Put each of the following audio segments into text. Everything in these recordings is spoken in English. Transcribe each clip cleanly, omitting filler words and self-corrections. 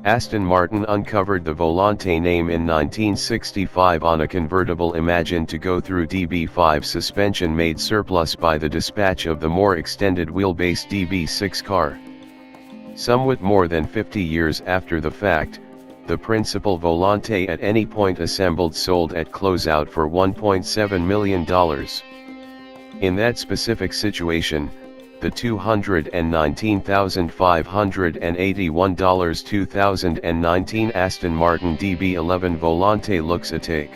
Aston Martin uncovered the Volante name in 1965 on a convertible imagined to go through DB5 suspension made surplus by the dispatch of the more extended wheelbase DB6 car. Somewhat more than 50 years after the fact, the principal Volante at any point assembled sold at closeout for $1.7 million. In that specific situation, the $219,581 2019 Aston Martin DB11 Volante looks a take.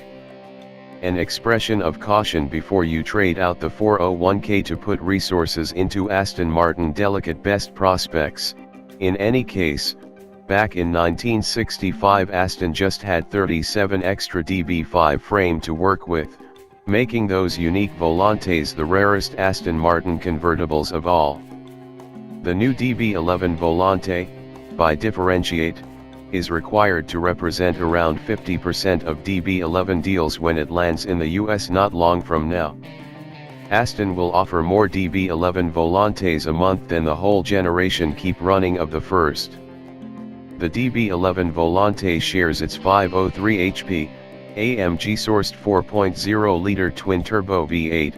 An expression of caution before you trade out the 401k to put resources into Aston Martin delicate best prospects. In any case, back in 1965 Aston just had 37 extra DB5 frame to work with, making those unique Volantes the rarest Aston Martin convertibles of all. The new DB11 Volante, by differentiate, is required to represent around 50% of DB11 deals when it lands in the US not long from now. Aston will offer more DB11 Volantes a month than the whole generation keep running of the first. The DB11 Volante shares its 503 HP, AMG-sourced 4.0-liter twin-turbo V8,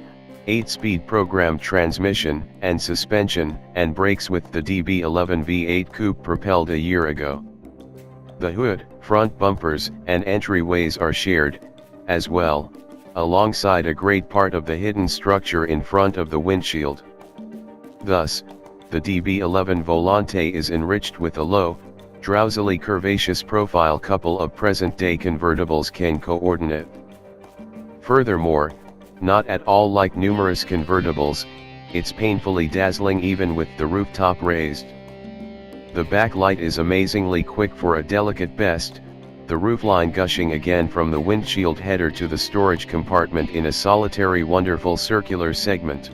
8-speed programmed transmission and suspension and brakes with the DB11 V8 Coupe propelled a year ago. The hood, front bumpers and entryways are shared, as well, alongside a great part of the hidden structure in front of the windshield. Thus, the DB11 Volante is enriched with a low, drowsily curvaceous profile couple of present-day convertibles can coordinate. Furthermore, not at all like numerous convertibles, it's painfully dazzling even with the rooftop raised. The backlight is amazingly quick for a delicate best, the roofline gushing again from the windshield header to the storage compartment in a solitary wonderful circular segment.